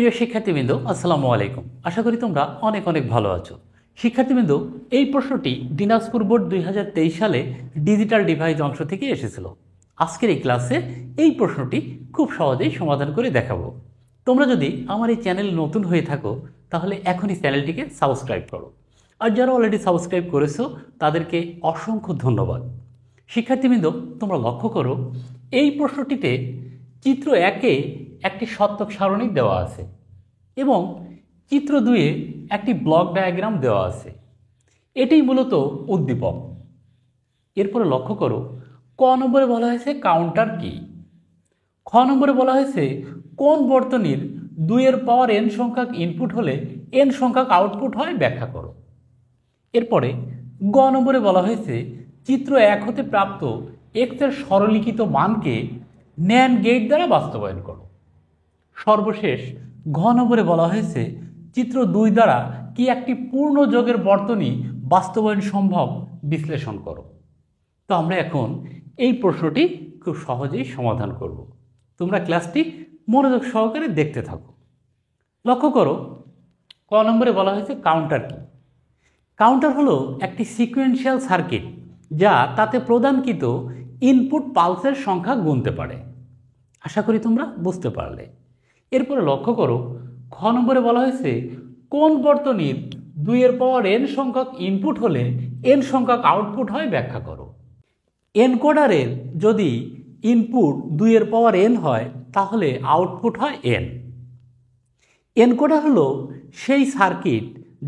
প্রিয় শিক্ষার্থীবৃন্দ, আসসালামু আলাইকুম। আশা করি তোমরা অনেক অনেক ভালো আছো। শিক্ষার্থীবৃন্দ, এই প্রশ্নটি দিনাজপুর বোর্ড 2023 সালে ডিজিটাল ডিভাইস অংশ থেকে এসেছিল। আজকের এই ক্লাসে এই প্রশ্নটি খুব সহজেই সমাধান করে দেখাবো। তোমরা যদি আমার এই চ্যানেল নতুন হয়ে থাকো তাহলে এখনই চ্যানেলটিকে সাবস্ক্রাইব করো, আর যারা অলরেডি সাবস্ক্রাইব করেছো তাদেরকে অসংখ্য ধন্যবাদ। শিক্ষার্থীবৃন্দ, তোমরা লক্ষ্য করো এই প্রশ্নটিতে চিত্র 1-এ একটি সত্যক সারণী দেওয়া আছে এবং চিত্র 2-এ একটি ব্লক ডায়াগ্রাম দেওয়া আছে। এটাই মূলত উদ্দীপক। এরপরে লক্ষ্য করো ক নম্বরে বলা হয়েছে কাউন্টার কি। খ নম্বরে বলা হয়েছে কোন বর্তনীর 2-এর পাওয়ার n সংখ্যক ইনপুট হলে n সংখ্যক আউটপুট হয় ব্যাখ্যা করো। এরপরে গ নম্বরে বলা হয়েছে চিত্র 1 হতে প্রাপ্ত x এর সরলীকৃত মানকে ন্যান্ড গেট দ্বারা বাস্তবায়ন করো। সর্বশেষ ঘ নম্বরে বলা হয়েছে চিত্র 2 দ্বারা কি একটি পূর্ণ যোগের বর্তনী বাস্তবায়ন সম্ভব বিশ্লেষণ করো। তো আমরা এখন এই প্রশ্নটি খুব সহজেই সমাধান করব। তোমরা ক্লাসটি মনোযোগ সহকারে দেখতে থাকো। লক্ষ্য করো ক নম্বরে বলা হয়েছে কাউন্টার কি। কাউন্টার হলো একটি সিকোয়েন্সিয়াল সার্কিট যা তাতে প্রদানকৃত ইনপুট পালসের সংখ্যা গুনতে পারে। আশা করি তোমরা বুঝতে পারলে। এরপরে লক্ষ্য করো খ নম্বরে বলা হয়েছে কোন বর্তনীর 2-এর পাওয়ার n সংখ্যক ইনপুট হলে n সংখ্যক আউটপুট হয় ব্যাখ্যা করো। এনকোডারের যদি ইনপুট 2-এর পাওয়ার n হয় তাহলে আউটপুট হয় n। এনকোডার হলো সেই সার্কিট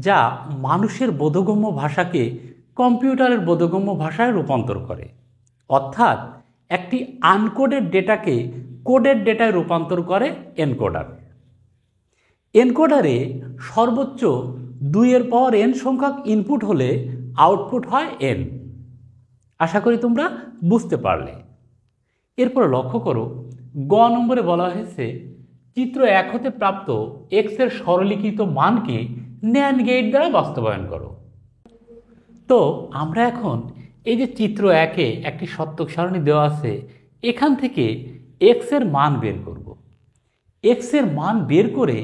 যা মানুষের বোধগম্য ভাষাকে কম্পিউটারের বোধগম্য ভাষায় রূপান্তর করে, অর্থাৎ একটি আনকোডেড ডেটাকে কোডেড ডেটায় রূপান্তর করে এনকোডার। এনকোডারে সর্বোচ্চ 2-এর পাওয়ার n সংখ্যক ইনপুট হলে আউটপুট হয় n। আশা করি তোমরা বুঝতে পারলে। এরপরে লক্ষ্য করো গ নম্বরে বলা হয়েছে চিত্র 1 হতে প্রাপ্ত x এর সরলীকৃত মানকে ন্যান্ড গেট দ্বারা বাস্তবায়ন করো। তো আমরা এখন এই যে চিত্র 1-এ একটি সত্যক সারণী দেওয়া আছে, এখান থেকে x এর মান বের করব। x এর মান বের করে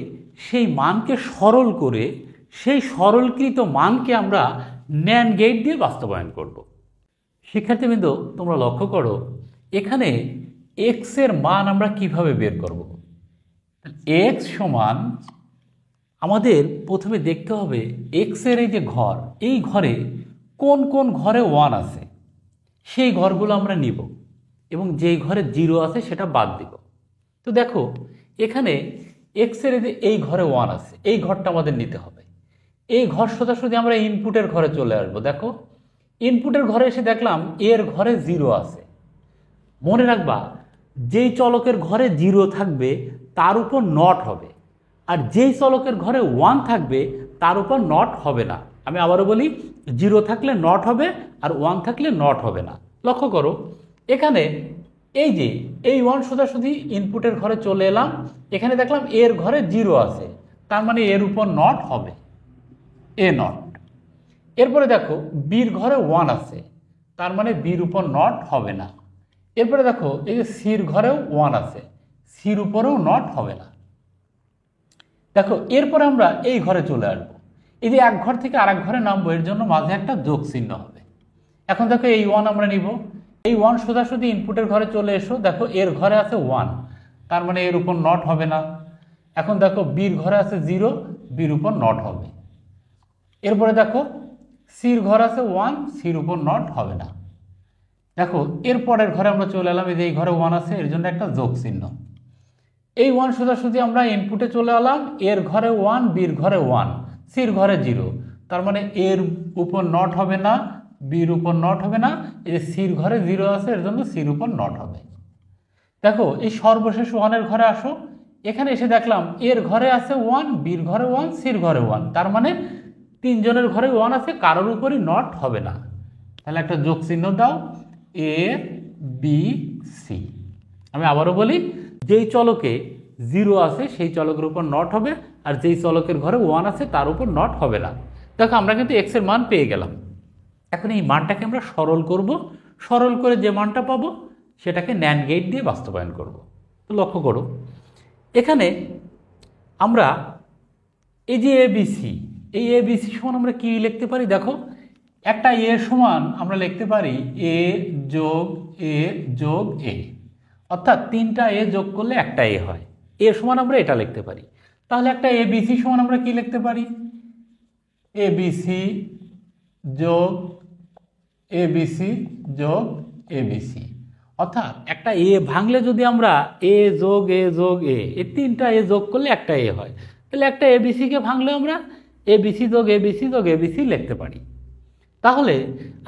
সেই মানকে সরল করে সেই সরলকৃত মানকে আমরা ন্যান্ড গেট দিয়ে বাস্তবায়ন করব। শিক্ষার্থীবৃন্দ, তোমরা লক্ষ্য করো এখানে x এর মান আমরা কিভাবে বের করব। x সমান আমাদের প্রথমে দেখতে হবে x এর এই যে ঘর, এই ঘরে কোন কোন ঘরে 1 আছে সেই ঘরগুলো আমরা নিব এবং যেই ঘরে 0 আছে সেটা বাদ দিব। তো দেখো এখানে x এর এই ঘরে 1 আছে, এই ঘরটা আমাদের নিতে হবে। এই ঘর সোজাসুজি আমরা ইনপুটের ঘরে চলে আসবো। দেখো ইনপুটের ঘরে এসে দেখলাম এর ঘরে 0 আছে। মনে রাখবা যেই চলকের ঘরে 0 থাকবে তার উপর নট হবে, আর যেই চলকের ঘরে 1 থাকবে তার উপর নট হবে না। আমি আবারও বলি, 0 থাকলে নট হবে আর 1 থাকলে নট হবে না। লক্ষ্য করো এখানে এই যে এই 1 সোজাসুজি ইনপুটের ঘরে চলে এলাম, এখানে দেখলাম এর ঘরে 0 আছে, তার মানে এর উপর নট হবে, এ নট। এরপরে দেখো বির ঘরে 1 আছে, তার মানে বির উপর নট হবে না। এরপরে দেখো এই যে সির ঘরেও 1 আছে, সির উপরেও নট হবে না। দেখো এরপরে আমরা এই ঘরে চলে আসবো, এই যে এক ঘর থেকে আরেক ঘরে নামবো, এর জন্য মাঝে একটা যোগ চিহ্ন হবে। এখন দেখো এই 1 আমরা নিব, এই 1 সোজাসুজি ইনপুটের ঘরে চলে এসো, দেখো এর ঘরে আছে 1, তার মানে এর উপর নট হবে না। এখন দেখো বির ঘরে আছে 0, বির উপর নট হবে। এরপরে দেখো সির ঘর আছে 1, সির উপর নট হবে না। দেখো এরপরের ঘরে আমরা চলে এলাম, এই যে এই ঘরে 1 আছে, এর জন্য একটা যোগ চিহ্ন। এই 1 সোজাসুজি আমরা ইনপুটে চলে এলাম, এর ঘরে 1, বির ঘরে 1, সির ঘরে 0, তার মানে এর উপর নট হবে না, বির উপর নট হবে না। এই যে সির ঘরে 0 আছে, এর জন্য সির উপর নট হবে। দেখো এই সর্বশেষ 1-এর ঘরে আসো, এখানে এসে দেখলাম এর ঘরে আছে 1, বির ঘরে 1, সির ঘরে 1, তার মানে 3 জনের ঘরে 1 আছে, কারোর উপরই নট হবে না। তাহলে একটা যোগ চিহ্ন দাও, এ বি সি। আমি আবারও বলি, যেই চলকে 0 আছে সেই চলকের উপর নট হবে, আর যেই চলকের ঘরে 1 আছে তার উপর নট হবে না। দেখো আমরা কিন্তু x এর মান পেয়ে গেলাম। এখন এই মানটাকে আমরা সরল করব, সরল করে যে মানটা পাবো সেটাকে ন্যান্ড গেট দিয়ে বাস্তবায়ন করব। তো লক্ষ্য করো এখানে আমরা এই যে এ বি সি, এই এ বি সি সমান আমরা কি লিখতে পারি? দেখো, একটা এ সমান আমরা লিখতে পারি এ যোগ এ যোগ এ, অর্থাৎ তিনটা এ যোগ করলে একটা এ হয়। এ সমান আমরা এটা লিখতে পারি। তাহলে একটা এ বি সি সমান আমরা কি লিখতে পারি? এ বি সি যোগ এ বি সি যোগ এ বি সি, অর্থাৎ একটা এ ভাঙলে যদি আমরা এ যোগ এ যোগ এ, এই তিনটা এ যোগ করলে একটা এ হয়, তাহলে একটা এবিসিকে ভাঙলে আমরা এবিসি যোগ এবিসি যোগ এবিসি লিখতে পারি। তাহলে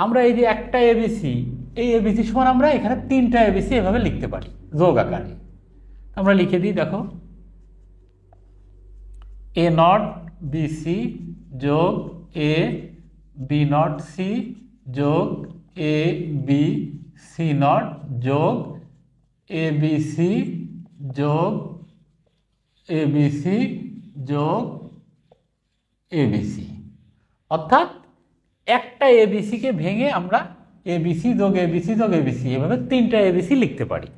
আমরা এই যে একটা এবিসি, এই এবিসি সমান আমরা এখানে তিনটা এবিসি এভাবে লিখতে পারি যোগ আকারে। আমরা লিখে দিই, দেখো, এ নট বিসি যোগ এ বি নট সি যোগ এ বি সি নট যোগ এ বি সি যোগ এ বি সি যোগ এ বি সি, অর্থাৎ একটা এবিসিকে ভেঙে আমরা এবিসি যোগ এবিসি যোগ এবিসি এভাবে তিনটা এবিসি লিখতে পারি।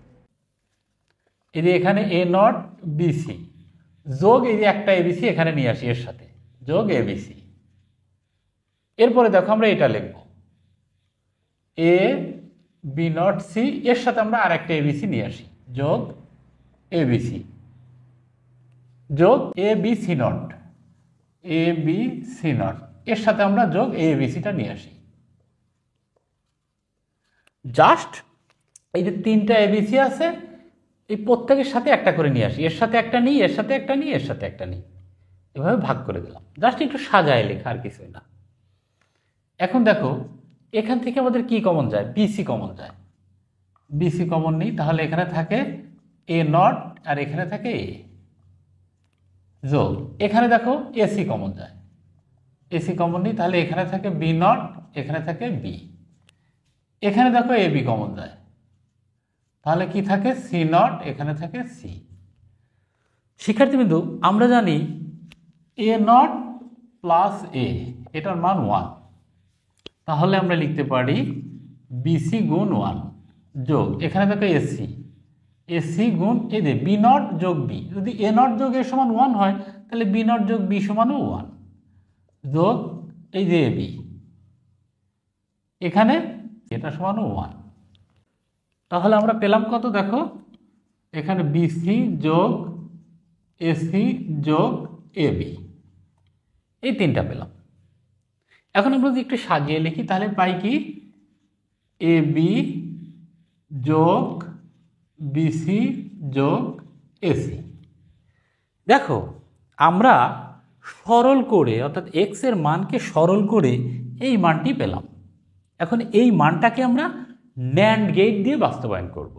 এই যে এখানে এ নট বিসি যোগ এই যে একটা এবিসি এখানে নিয়ে আসি এর সাথে, যোগ এবিসি। এরপরে দেখো আমরা এটা লিখব এ বি নট সি, এর সাথে আমরা আর একটা এবিসি নিয়ে আসি, যোগ এবিসি যোগ A B C not, A B C not, এর সাথে আমরা যোগ এ বিসিটা নিয়ে আসি। জাস্ট এই যে তিনটা এবিসি আছে, এই প্রত্যেকের সাথে একটা করে নিয়ে আসি, এর সাথে একটা নিই, এর সাথে একটা নিই, এর সাথে একটা নিই, এভাবে ভাগ করে দিলাম। জাস্ট একটু সাজায় লেখা, আর কিছুই না। এখন দেখো, এখান থেকে আমাদের কি কমন যায়? বিসি কমন যায়। বিসি কমন নেই, তাহলে এখানে থাকে এ নট আর এখানে থাকে এ যোগ, এখানে দেখো এসি কমন যায়, এসি কমন নেই, তাহলে এখানে থাকে বি নট, এখানে থাকে বি, এখানে দেখো এ বি কমন যায়, তাহলে কি থাকে? সি নট, এখানে থাকে সি। শিক্ষার্থীবৃন্দু, আমরা জানি এ নট প্লাস এ, এটার মান 1, তাহলে আমরা লিখতে পারি বিসি গুণ 1 যোগ, এখানে দেখো এসি, এসি গুণ এই যে বি নট যোগ বি, যদি এ নট যোগ এ সমান 1 হয়, তাহলে বি নট যোগ বি সমানও 1 যোগ এই যে বি, এখানে এটা সমানও 1। তাহলে আমরা পেলাম কত? দেখো, এখানে বিসি যোগ এসি যোগ এ বি, এই তিনটা পেলাম। এখন আমরা যদি একটু সাজিয়ে লিখি, তাহলে পাই কি? এ বি যোগ বিসি যোগ এসি। দেখো, আমরা সরল করে, অর্থাৎ এক্স এর মানকে সরল করে এই মানটি পেলাম। এখন এই মানটাকে আমরা ন্যান্ড গেট দিয়ে বাস্তবায়ন করব।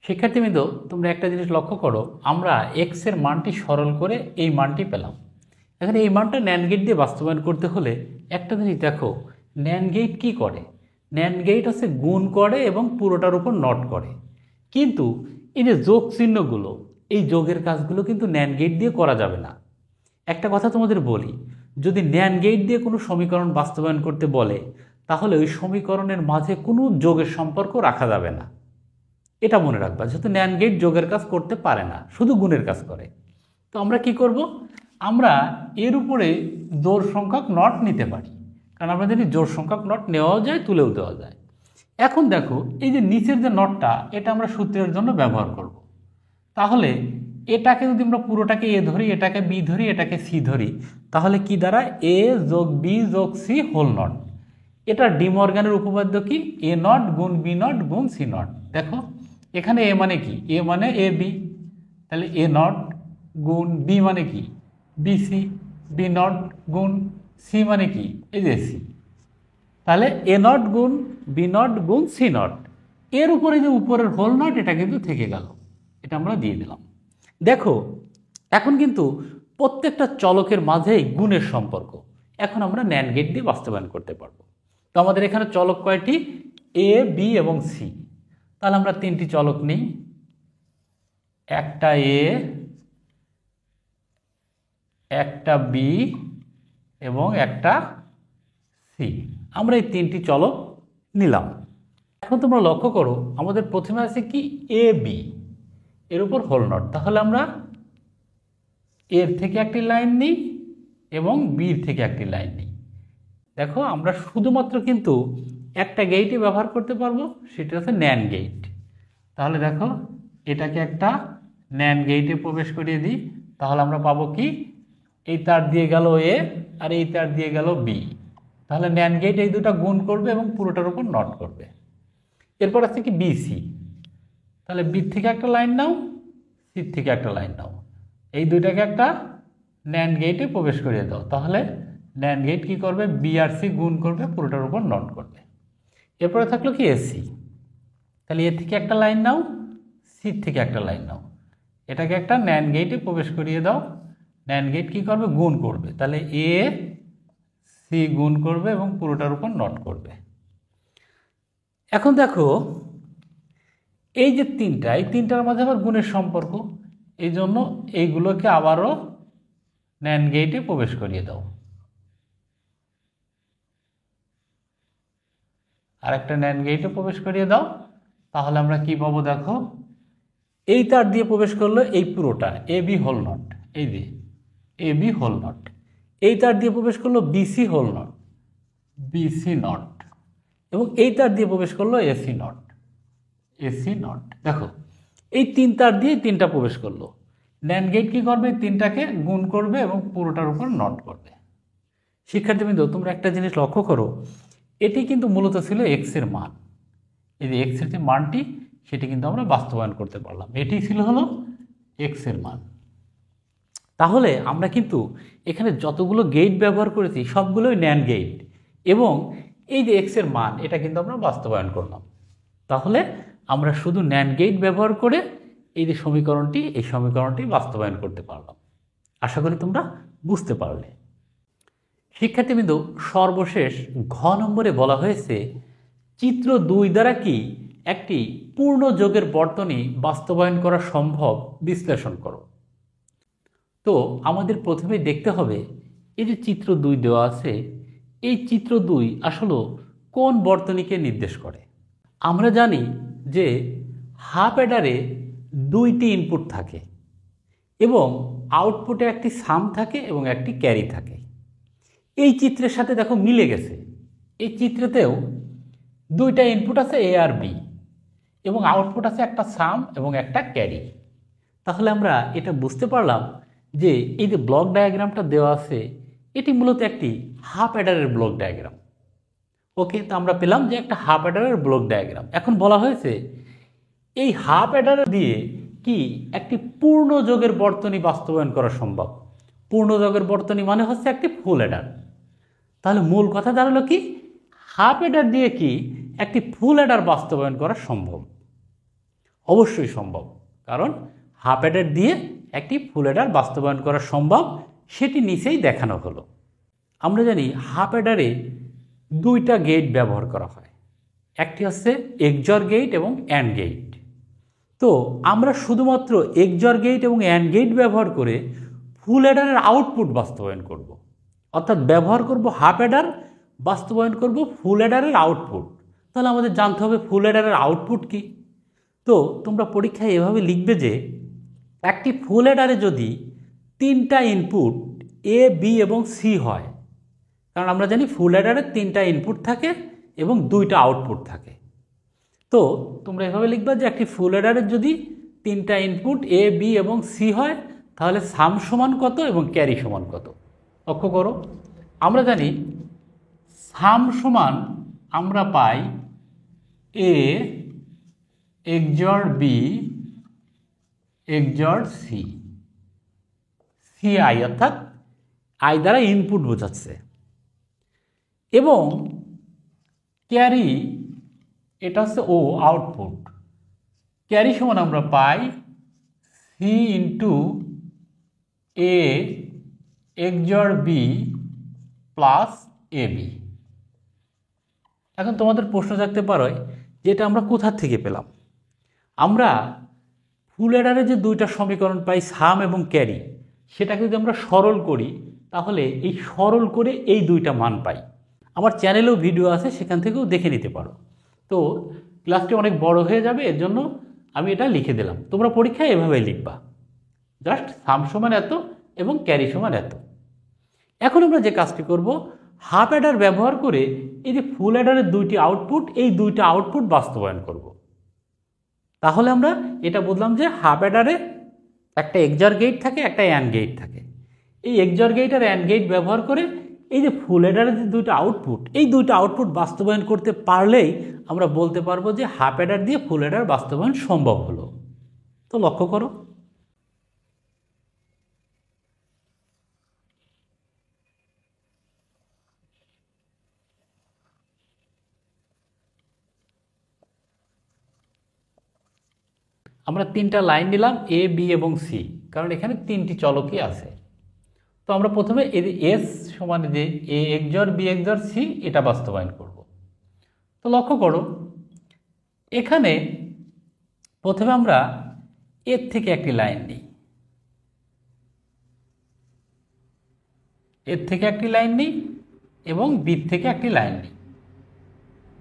শিক্ষার্থীবৃন্দ, তোমরা একটা জিনিস লক্ষ্য করো, আমরা এক্স এর মানটি সরল করে এই মানটি পেলাম। এখন এই মানটা ন্যান্ড গেট দিয়ে বাস্তবায়ন করতে হলে একটা জিনিস দেখো, ন্যান্ড গেট কি করে? ন্যান্ড গেট হচ্ছে গুণ করে এবং পুরোটার উপর নট করে। কিন্তু এই যে যোগ চিহ্নগুলো, এই যোগের কাজগুলো কিন্তু ন্যান্ড গেট দিয়ে করা যাবে না। একটা কথা তোমাদের বলি, যদি ন্যান্ড গেট দিয়ে কোনো সমীকরণ বাস্তবায়ন করতে বলে, তাহলে ওই সমীকরণের মাঝে কোনো যোগের সম্পর্ক রাখা যাবে না। এটা মনে রাখবা, যেহেতু ন্যান্ড গেট যোগের কাজ করতে পারে না, শুধু গুণের কাজ করে। তো আমরা কি করব? আমরা এর উপরে জোড় সংখ্যক নট নিতে পারি, কারণ আমরা জানি জোড় সংখ্যক নট নেওয়াও যায়, তুলেও দেওয়া যায়। এখন দেখো, এই যে নিচের যে নটটা, এটা আমরা সূত্রের জন্য ব্যবহার করব। তাহলে এটাকে যদি আমরা পুরোটাকে এ ধরি, এটাকে বি ধরি, এটাকে সি ধরি, তাহলে কি দাঁড়ায়? এ যোগ বি যোগ সি হোল নট। এটা ডি মর্গানের উপপাদ্য কি? এ নট গুণ বি নট গুণ সি নট। দেখো, এখানে এ মানে কি? এ মানে এ বি, তাহলে এ নট গুণ বি মানে কি? বিসি, বি নট গুণ সি মানে কি? এই যে সি, তাহলে এ নট গুণ বি নট গুণ সি নট, এর উপরে যে উপরের হোল নট, এটা কিন্তু থেকে গেল, এটা আমরা দিয়ে দিলাম। দেখো, এখন কিন্তু প্রত্যেকটা চলকের মাঝেই গুণের সম্পর্ক এখন আমরা ন্যান্ড গেট দিয়ে বাস্তবায়ন করতে পারবো। তো আমাদের এখানে চলক কয়টি? এ, বি এবং সি। তাহলে আমরা তিনটি চলক নিই, একটা এ, একটা বি এবং একটা সি। আমরা এই তিনটি চলক নিলাম। এখন তোমরা লক্ষ্য করো, আমাদের প্রথমে আছে কি? এ বি, এর উপর হোল নট। তাহলে আমরা এর থেকে একটি লাইন নিই এবং বির থেকে একটি লাইন নিই। দেখো আমরা শুধুমাত্র কিন্তু একটা গেইটে ব্যবহার করতে পারবো, সেটা হচ্ছে ন্যান্ড গেইট। তাহলে দেখো এটাকে একটা ন্যান্ড গেইটে প্রবেশ করিয়ে দিই, তাহলে আমরা পাবো কি, এই তার দিয়ে গেল এ আর এই তার দিয়ে গেল বি। তাহলে ন্যান্ড গেইট এই দুটো গুণ করবে এবং পুরোটার উপর নট করবে। এরপর আছে কি বিসি, তাহলে বি থেকে একটা লাইন নাও, সি থেকে একটা লাইন নাও, এই দুইটাকে একটা ন্যান্ড গেইটে প্রবেশ করিয়ে দাও। তাহলে ন্যান্ড গেইট কী করবে, বি আর সি গুণ করবে, পুরোটার উপর নট করবে। এরপরে থাকলো কি এসি, তাহলে এ থেকে একটা লাইন নাও, সি থেকে একটা লাইন নাও, এটাকে একটা ন্যান্ড গেইটে প্রবেশ করিয়ে দাও। ন্যান্ড গেইট কী করবে, গুণ করবে, তাহলে এ সি গুণ করবে এবং পুরোটার উপর নট করবে। এখন দেখো এই যে তিনটা, এই তিনটার মাঝে আবার গুণের সম্পর্ক, এই জন্য এইগুলোকে আবারও ন্যান্ড গেইটে প্রবেশ করিয়ে দাও। আর একটা ন্যান্ড গেইটে প্রবেশ করিয়ে দাও, তাহলে আমরা কি পাবো, দেখো এই তার দিয়ে প্রবেশ করলো এই পুরোটা এ বি হোল নট, এই যে এ বি হোল নট, এই তার দিয়ে প্রবেশ করলো BC hole knot, BC knot, এবং এই তার দিয়ে প্রবেশ করলো এসি নট, এসি নট। দেখো এই তিন তার দিয়ে তিনটা প্রবেশ করলো, ন্যান্ড গেট কী করবে, তিনটাকে গুণ করবে এবং পুরোটার উপর নট করবে। শিক্ষার্থীবৃন্দ তোমরা একটা জিনিস লক্ষ্য করো, এটি কিন্তু মূলত ছিল এক্সের মান, এই যে এক্সের যে মানটি সেটি কিন্তু আমরা বাস্তবায়ন করতে পারলাম, এটি ছিল হলো এক্সের মান। তাহলে আমরা কিন্তু এখানে যতগুলো গেট ব্যবহার করেছি সবগুলোই ন্যান্ড গেট, এবং এই যে এক্সের মান এটা কিন্তু আমরা বাস্তবায়ন করলাম। তাহলে আমরা শুধু ন্যান্ড গেট ব্যবহার করে এই যে সমীকরণটি, এই সমীকরণটি বাস্তবায়ন করতে পারলাম। আশা করি তোমরা বুঝতে পারলে। শিক্ষার্থীবৃন্দ সর্বশেষ ঘ নম্বরে বলা হয়েছে চিত্র 2 দ্বারা কি একটি পূর্ণ যোগের বর্তনী বাস্তবায়ন করা সম্ভব বিশ্লেষণ করো। তো আমাদের প্রথমে দেখতে হবে এই যে চিত্র 2 দেওয়া আছে, এই চিত্র 2 আসলে কোন বর্তনীকে নির্দেশ করে। আমরা জানি যে হাফ অ্যাডারে 2টি ইনপুট থাকে এবং আউটপুটে একটি সাম থাকে এবং একটি ক্যারি থাকে। এই চিত্রের সাথে দেখো মিলে গেছে, এই চিত্রেতেও 2টা ইনপুট আছে এ আর বি এবং আউটপুট আছে একটা সাম এবং একটা ক্যারি। তাহলে আমরা এটা বুঝতে পারলাম যে এই যে ব্লক ডায়াগ্রামটা দেওয়া আছে এটি মূলত একটি হাফ অ্যাডারের ব্লক ডায়াগ্রাম। ওকে, তো আমরা পেলাম যে একটা হাফ অ্যাডারের ব্লক ডায়াগ্রাম। এখন বলা হয়েছে এই হাফ অ্যাডার দিয়ে কি একটি পূর্ণ যোগের বর্তনী বাস্তবায়ন করা সম্ভব। পূর্ণ যোগের বর্তনী মানে হচ্ছে একটি ফুল অ্যাডার। তাহলে মূল কথা দাঁড়ালো কি, হাফ অ্যাডার দিয়ে কি একটি ফুল অ্যাডার বাস্তবায়ন করা সম্ভব। অবশ্যই সম্ভব, কারণ হাফ অ্যাডার দিয়ে একটি ফুল অ্যাডার বাস্তবায়ন করা সম্ভব, সেটি নিচেই দেখানো হলো। আমরা জানি হাফ অ্যাডারে 2টা গেট ব্যবহার করা হয়, একটি হচ্ছে এক্সজর গেট এবং অ্যান্ড গেট। তো আমরা শুধুমাত্র এক্সজর গেট এবং অ্যান্ড গেট ব্যবহার করে ফুল অ্যাডারের আউটপুট বাস্তবায়ন করব। অর্থাৎ ব্যবহার করব হাফ অ্যাডার, বাস্তবায়ন করব ফুল অ্যাডারের আউটপুট। তাহলে আমাদের জানতে হবে ফুল অ্যাডারের আউটপুট কি। তো তোমরা পরীক্ষায় এভাবে লিখবে যে একটি ফুল অ্যাডারে যদি 3টা ইনপুট এ বি এবং সি হয়, কারণ আমরা জানি ফুল অ্যাডারে 3টা ইনপুট থাকে এবং 2টা আউটপুট থাকে। তো তোমরা এভাবে লিখবা যে একটি ফুল অ্যাডারের যদি 3টা ইনপুট এ বি এবং সি হয়, তাহলে সাম সমান কত এবং ক্যারি সমান কত। লক্ষ্য করো, আমরা জানি সাম সমান আমরা পাই এ এক্সজর বি এক্সজর সি, সি আই অর্থাৎ আই দ্বারা ইনপুট বোঝাচ্ছে, এবং ক্যারি এটা হচ্ছে ও আউটপুট। ক্যারি সমান আমরা পাই C into A এক্সজর B plus A B. এখন তোমাদের প্রশ্ন থাকতে পারে যে এটা আমরা কোথা থেকে পেলাম। আমরা ফুল অ্যাডারে যে 2টা সমীকরণ পাই সাম এবং ক্যারি, সেটাকে যদি আমরা সরল করি তাহলে এই সরল করে এই 2টা মান পাই। আমার চ্যানেলেও ভিডিও আছে, সেখান থেকেও দেখে নিতে পারো। তো ক্লাসটি অনেক বড় হয়ে যাবে, এর জন্য আমি এটা লিখে দিলাম। তোমরা পরীক্ষায় এভাবেই লিখবা, জাস্ট সাম সমান এত এবং ক্যারি সমান এত। এখন আমরা যে কাজটি করব, হাফ অ্যাডার ব্যবহার করে এই যে ফুল অ্যাডারের দুইটি আউটপুট, এই দুইটা আউটপুট বাস্তবায়ন করব। তাহলে আমরা এটা বললাম যে হাফ অ্যাডারে একটা এক্সঅর গেট থাকে, একটা অ্যান্ড গেট থাকে। এই এক্সঅর গেট আর অ্যান্ড গেট ব্যবহার করে এই যে ফুল অ্যাডারের যে দুইটা আউটপুট, এই দুইটা আউটপুট বাস্তবায়ন করতে পারলেই আমরা বলতে পারবো যে হাফ অ্যাডার দিয়ে ফুল অ্যাডার বাস্তবায়ন সম্ভব হলো। তো লক্ষ্য করো, আমরা তিনটা লাইন নিলাম এ, বি এবং সি, কারণ এখানে তিনটি চলকই আছে। তো আমরা প্রথমে এস সমান যে এ এক্সঅর বি এক্সঅর সি এটা বাস্তবায়ন করব। তো লক্ষ্য করো, এখানে প্রথমে আমরা এর থেকে একটি লাইন নিই, এর থেকে একটি লাইন নিই এবং বির থেকে একটি লাইন নিই।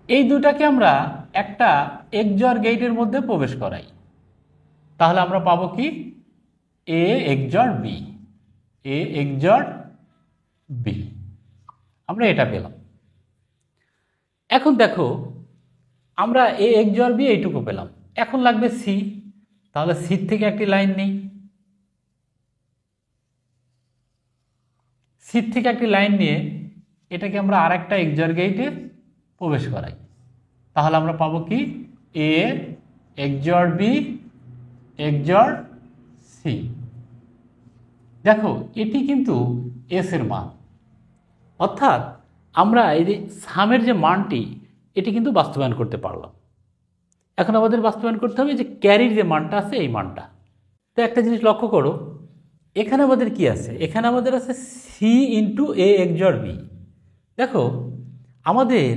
এই দুটাকে আমরা একটা এক্সঅর গেটের মধ্যে প্রবেশ করাই, তাহলে আমরা পাবো কি এ এক্সঅর বি, এ এক্সঅর বি, আমরা এটা পেলাম। এখন দেখো, আমরা এ এক্সঅর বি এইটুকু পেলাম, এখন লাগবে সি, তাহলে সি থেকে একটি লাইন নেই, সি থেকে একটি লাইন নিয়ে এটাকে আমরা আর একটা এক্সঅর গেটে প্রবেশ করাই, তাহলে আমরা পাবো কি এ এক্সঅর বি এক্সঅর সি। দেখো, এটি কিন্তু এস এর মান, অর্থাৎ আমরা এই যে সামের যে মানটি এটি কিন্তু বাস্তবায়ন করতে পারলাম। এখন আমাদের বাস্তবায়ন করতে হবে যে ক্যারির যে মানটা আছে এই মানটা। তো একটা জিনিস লক্ষ্য করো, এখানে আমাদের কি আছে, এখানে আমাদের আছে সি ইন্টু এ এক্সঅর বি। দেখো, আমাদের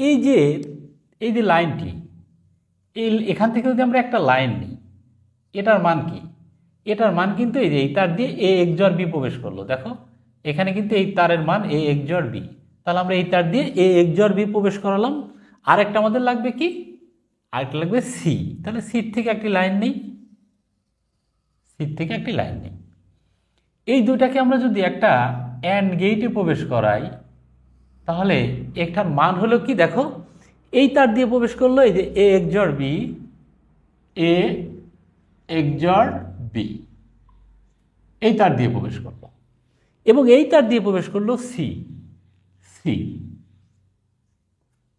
এই যে লাইনটি, এখান থেকে যদি আমরা একটা লাইন নিই, এটার মান কি, এটার মান কিন্তু এই যে এই তার দিয়ে এ এক্সঅর বি প্রবেশ করলো। দেখো, এখানে কিন্তু এই তারের মান এ এক্সঅর বি, তাহলে আমরা এই তার দিয়ে এ এক্সঅর বি প্রবেশ করালাম। আর একটা আমাদের লাগবে কি, আরেকটা লাগবে সি, তাহলে সি থেকে একটি লাইন নেই, সি থেকে একটি লাইন নেই। এই দুটাকে আমরা যদি একটা অ্যান্ড গেটে প্রবেশ করাই, তাহলে একটার মান হলো কি, দেখো এই তার দিয়ে প্রবেশ করলো এই যে এ এক্সঅর বি, এ এক্সঅর বি, এই তার দিয়ে প্রবেশ করলো, এবং এই তার দিয়ে প্রবেশ করলো সি, সি।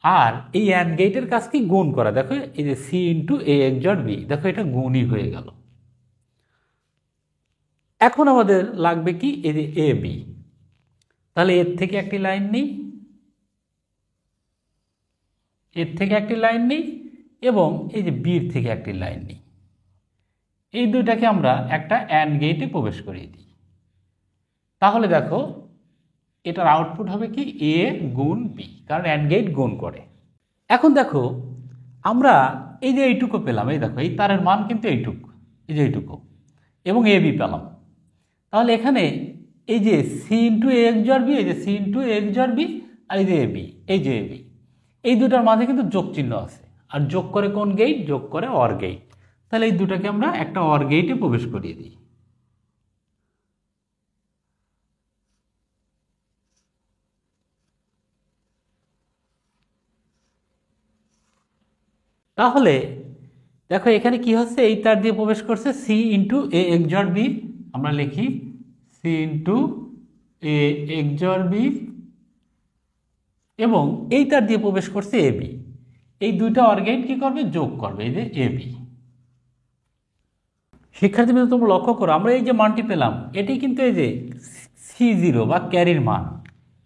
আর এই অ্যান্ড গেটের কাজ কি, গুণ করা। দেখো, এই যে সি ইন্টু এ এক্সঅর বি, দেখো এটা গুণই হয়ে গেল। এখন আমাদের লাগবে কি, এই যে এ বি, তাহলে এর থেকে একটি লাইন নেই, এর থেকে একটি লাইন নেই এবং এই যে বির থেকে একটি লাইন নেই। এই দুইটাকে আমরা একটা অ্যান্ড গেটে প্রবেশ করিয়ে দিই, তাহলে দেখো এটার আউটপুট হবে কি এ গুণ বি, কারণ অ্যান্ড গেট গুণ করে। এখন দেখো, আমরা এই যে এইটুকু পেলাম, এই দেখো এই তারের মান কিন্তু এইটুকু, এই যে এইটুকু, এবং এ বি পেলাম। তাহলে এখানে এই যে সি ইন্টু এ এক্সঅর বি, এই যে সি ইন্টু এ এক্সঅর বি, আর এই যে এ বি, এই যে এ বি, এই দুটার মাঝে কিন্তু যোগ চিহ্ন আছে, আর যোগ করে কোন গেট, যোগ করে অর গেট। তাহলে এই দুটাকে আমরা একটা অর গেটে প্রবেশ করিয়ে দিই। তাহলে দেখো এখানে কি হচ্ছে, এই তার দিয়ে প্রবেশ করছে সি ইন্টু এ এক্সঅর বি, আমরা লিখি সি ইন্টু এ এক্সঅর বি, এবং এই তার দিয়ে প্রবেশ করছে এ বি। এই দুইটা অর গেট কি করবে, যোগ করবে, এই যে এ বি। শিক্ষার্থীবৃন্দ, তোমরা লক্ষ্য করো, আমরা এই যে মানটি পেলাম এটি কিন্তু এই যে C0 বা ক্যারির মান,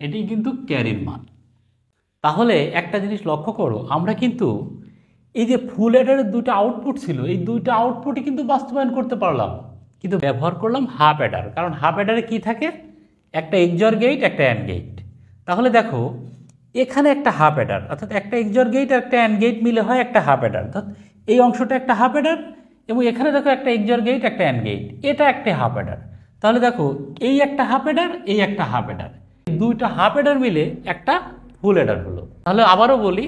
এটি কিন্তু ক্যারির মান। তাহলে একটা জিনিস লক্ষ্য করো, আমরা কিন্তু এই যে ফুল অ্যাডারের দুটো আউটপুট ছিল, এই দুইটা আউটপুটই কিন্তু বাস্তবায়ন করতে পারলাম, কিন্তু ব্যবহার করলাম হাফ অ্যাডার। কারণ হাফ অ্যাডারে কি থাকে, একটা এক্সঅর গেট, একটা অ্যান্ড গেট। তাহলে দেখো, এখানে একটা হাফ অ্যাডার, অর্থাৎ একটা এক্সঅর গেট আর একটা অ্যান্ড গেট মিলে হয় একটা হাফ অ্যাডার, অর্থাৎ এই অংশটা একটা হাফ অ্যাডার, এবং এখানে দেখো একটা এক্সঅর গেট, একটা অ্যান্ড গেট, এটা একটা হাফ অ্যাডার। তাহলে দেখো, এই একটা হাফ অ্যাডার, এই একটা হাফ অ্যাডার, দুইটা হাফ অ্যাডার মিলে একটা ফুল অ্যাডার হলো। তাহলে আবারও বলি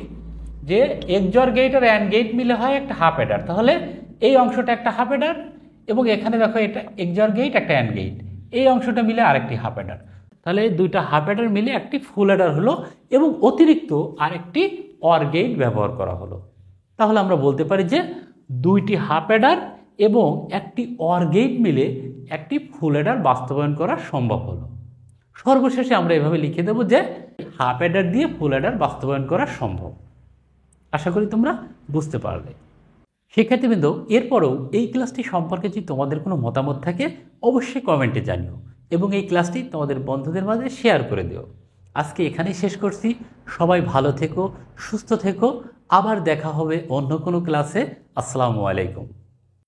যে এক্সঅর গেট আর অ্যান্ড গেট মিলে হয় একটা হাফ অ্যাডার, তাহলে এই অংশটা একটা হাফ অ্যাডার, এবং এখানে দেখো এটা এক্সঅর গেট, একটা অ্যান্ড গেট, এই অংশটা মিলে আরেকটি হাফ অ্যাডার। তাহলে দুইটা হাফ অ্যাডার মিলে একটি ফুল অ্যাডার হলো এবং অতিরিক্ত আরেকটি অর গেট ব্যবহার করা হলো। তাহলে আমরা বলতে পারি যে দুইটি হাফ অ্যাডার এবং একটি অর গেট মিলে একটি ফুল অ্যাডার বাস্তবায়ন করা সম্ভব হলো। সর্বশেষে আমরা এভাবে লিখে দেব যে হাফ অ্যাডার দিয়ে ফুল অ্যাডার বাস্তবায়ন করা সম্ভব। আশা করি তোমরা বুঝতে পারলে। শিক্ষার্থীবৃন্দ, এরপরেও এই ক্লাসটি সম্পর্কে যদি তোমাদের কোনো মতামত থাকে অবশ্যই কমেন্টে জানিও এবং এই ক্লাসটি তোমাদের বন্ধুদের মাঝে শেয়ার করে দিও। আজকে এখানেই শেষ করছি। সবাই ভালো থেকো, সুস্থ থেকো। আবার দেখা হবে অন্য কোনো ক্লাসে। আসসালামু আলাইকুম।